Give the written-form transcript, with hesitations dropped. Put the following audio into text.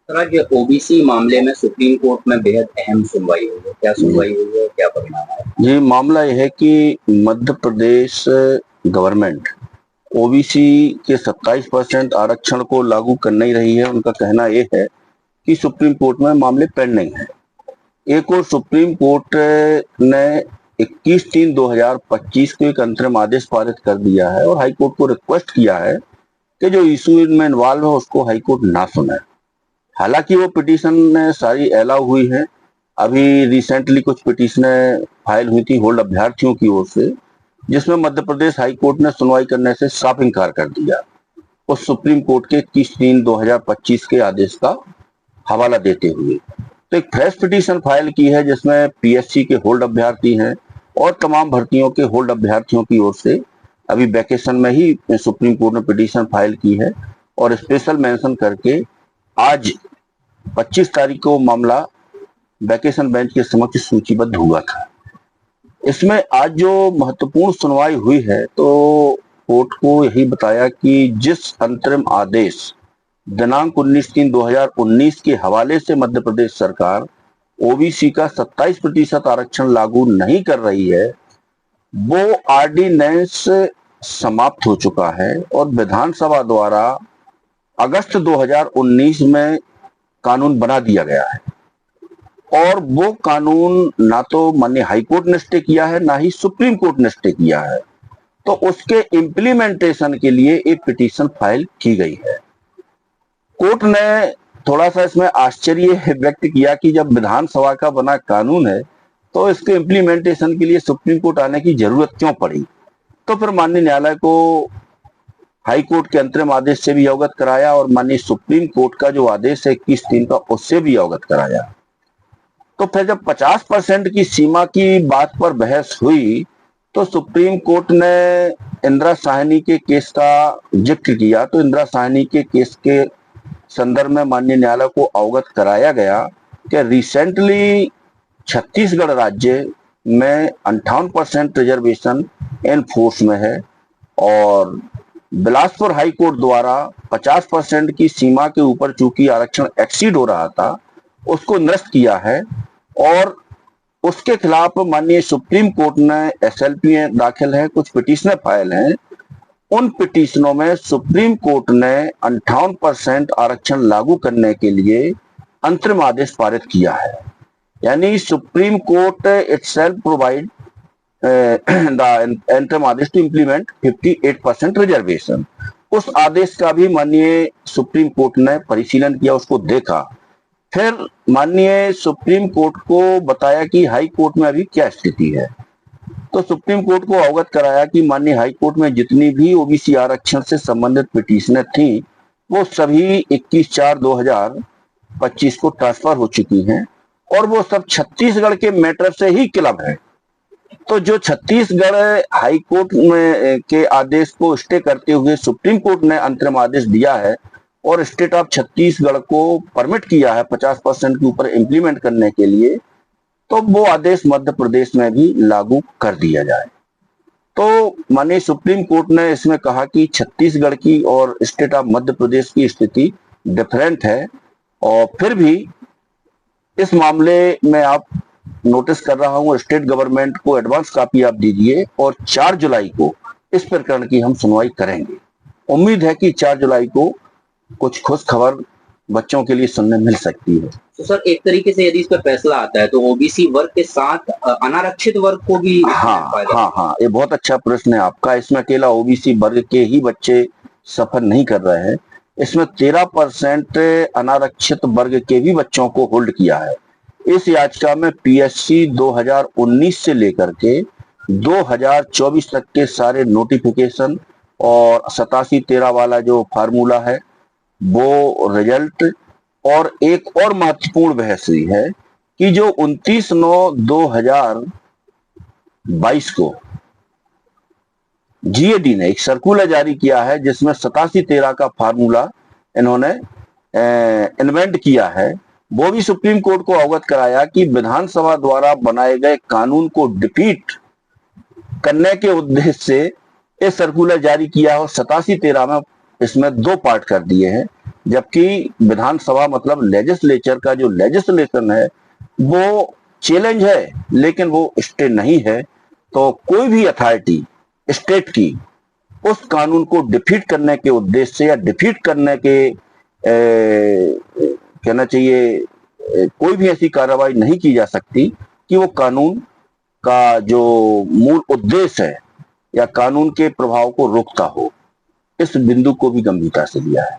तरह के ओबीसी मामले में सुप्रीम कोर्ट में बेहद अहम सुनवाई हुई है। क्या सुनवाई हुई है, क्या परिणाम है? ये मामला यह है कि मध्य प्रदेश गवर्नमेंट ओबीसी के 27% आरक्षण को लागू कर नहीं रही है। उनका कहना यह है कि सुप्रीम कोर्ट में मामले पेंडिंग है। एक और सुप्रीम कोर्ट ने 21/3/2025 को एक अंतरिम आदेश पारित कर दिया है और हाई कोर्ट को रिक्वेस्ट किया है कि जो इशू इनमें इन्वॉल्व है उसको हाई कोर्ट ना सुने। हालांकि वो पिटीशन सारी अलाउ हुई है। अभी रिसेंटली कुछ पिटीशनें फाइल हुई थी होल्ड अभ्यर्थियों की ओर से, जिसमें मध्य प्रदेश हाई कोर्ट ने सुनवाई करने से साफ इनकार कर दिया उस सुप्रीम कोर्ट के 21/3/2025 के आदेश का हवाला देते हुए। तो एक फ्रेश पिटीशन फाइल की है जिसमें पीएससी के होल्ड अभ्यर्थी हैं और तमाम भर्तियों के होल्ड अभ्यर्थियों की ओर से अभी वैकेशन में ही सुप्रीम कोर्ट ने पिटीशन फाइल की है और स्पेशल मेंशन करके आज 25 तारीख को मामला वैकेशन बेंच के समक्ष सूचीबद्ध हुआ था। इसमें आज जो महत्वपूर्ण सुनवाई हुई है तो कोर्ट को यही बताया कि जिस अंतरिम आदेश दिनांक 19/3/2019 के हवाले से मध्य प्रदेश सरकार ओबीसी का 27% आरक्षण लागू नहीं कर रही है, वो ऑर्डिनेंस समाप्त हो चुका है और विधानसभा द्वारा अगस्त 2019 में कानून बना दिया गया है। और वो कानून ना तो माननीय हाई कोर्ट ने स्टे किया है, ना ही सुप्रीम कोर्ट ने स्टे किया है। तो उसके इम्प्लीमेंटेशन के लिए एक पिटीशन फाइल की गई है। कोर्ट ने थोड़ा सा इसमें आश्चर्य व्यक्त किया कि जब विधानसभा का बना कानून है तो इसके इम्प्लीमेंटेशन के लिए सुप्रीम कोर्ट आने की जरूरत क्यों पड़ी। तो फिर माननीय न्यायालय को हाई कोर्ट के अंतरिम आदेश से भी अवगत कराया और माननीय सुप्रीम कोर्ट का जो आदेश है 21/3 का, उससे भी अवगत कराया। तो फिर जब 50% की सीमा की बात पर बहस हुई तो सुप्रीम कोर्ट ने इंदिरा साहनी के केस का जिक्र किया। तो इंदिरा साहनी के केस के संदर्भ में माननीय न्यायालय को अवगत कराया गया कि रिसेंटली छत्तीसगढ़ राज्य में 58% रिजर्वेशन इन फोर्स में है और बिलासपुर हाई कोर्ट द्वारा 50% की सीमा के ऊपर चूंकि आरक्षण एक्सीड हो रहा था, उसको निरस्त किया है और उसके खिलाफ माननीय सुप्रीम कोर्ट ने एसएलपी दाखिल है, कुछ पिटीशनें फाइल हैं। उन पिटीशनों में सुप्रीम कोर्ट ने 58% आरक्षण लागू करने के लिए अंतरिम आदेश पारित किया है। यानी Supreme Court itself provide the interim आदेश to implement 58% रिजर्वेशन। उस आदेश का भी माननीय सुप्रीम कोर्ट ने परिशीलन किया, उसको देखा। फिर माननीय सुप्रीम कोर्ट को बताया कि हाई कोर्ट में अभी क्या स्थिति है। तो सुप्रीम कोर्ट को अवगत कराया कि माननीय हाई कोर्ट में जितनी भी ओबीसी आरक्षण से संबंधित पिटीशनें थी वो सभी 21/4/2025 को ट्रांसफर हो चुकी हैं और वो सब छत्तीसगढ़ के मैटर से ही क्लब है। तो जो छत्तीसगढ़ हाई कोर्ट में के आदेश को स्टे करते हुए सुप्रीम कोर्ट ने अंतरिम आदेश दिया है और स्टेट ऑफ छत्तीसगढ़ को परमिट किया है 50% के ऊपर इंप्लीमेंट करने के लिए, तो वो आदेश मध्य प्रदेश में भी लागू कर दिया जाए। तो माननीय सुप्रीम कोर्ट ने इसमें कहा कि छत्तीसगढ़ की और स्टेट ऑफ मध्य प्रदेश की स्थिति डिफरेंट है और फिर भी इस मामले में आप नोटिस कर रहा हूं, स्टेट गवर्नमेंट को एडवांस कॉपी आप दीजिए और 4 जुलाई को इस प्रकरण की हम सुनवाई करेंगे। उम्मीद है कि 4 जुलाई को कुछ खुश खबर बच्चों के लिए सुनने मिल सकती है। तो सर, एक तरीके से यदि इस पर फैसला आता है तो ओबीसी वर्ग के साथ अनारक्षित वर्ग को भी हाँ, ये बहुत अच्छा प्रश्न है आपका। इसमें अकेला ओबीसी वर्ग के ही बच्चे सफर नहीं कर रहे हैं, इसमें 13% अनारक्षित वर्ग के भी बच्चों को होल्ड किया है। इस याचिका में पीएससी 2019 से लेकर के 2024 तक के सारे नोटिफिकेशन और 87-13 वाला जो फार्मूला है वो रिजल्ट और एक और महत्वपूर्ण बहस हुई है कि जो 29/9/2022 को जीएडी ने एक सर्कुलर जारी किया है जिसमें 87-13 का फार्मूला इन्होंने इन्वेंट किया है, वो भी सुप्रीम कोर्ट को अवगत कराया कि विधानसभा द्वारा बनाए गए कानून को डिफीट करने के उद्देश्य से ये सर्कुलर जारी किया और 87-13 में इसमें 2 पार्ट कर दिए हैं। जबकि विधानसभा मतलब लेजिस्लेचर का जो लेजिस्लेशन है वो चैलेंज है, लेकिन वो स्टे नहीं है। तो कोई भी अथॉरिटी स्टेट की उस कानून को डिफीट करने के उद्देश्य से या डिफीट करने के कहना चाहिए कोई भी ऐसी कार्रवाई नहीं की जा सकती कि वो कानून का जो मूल उद्देश्य है या कानून के प्रभाव को रोकता हो। इस बिंदु को भी गंभीरता से लिया है।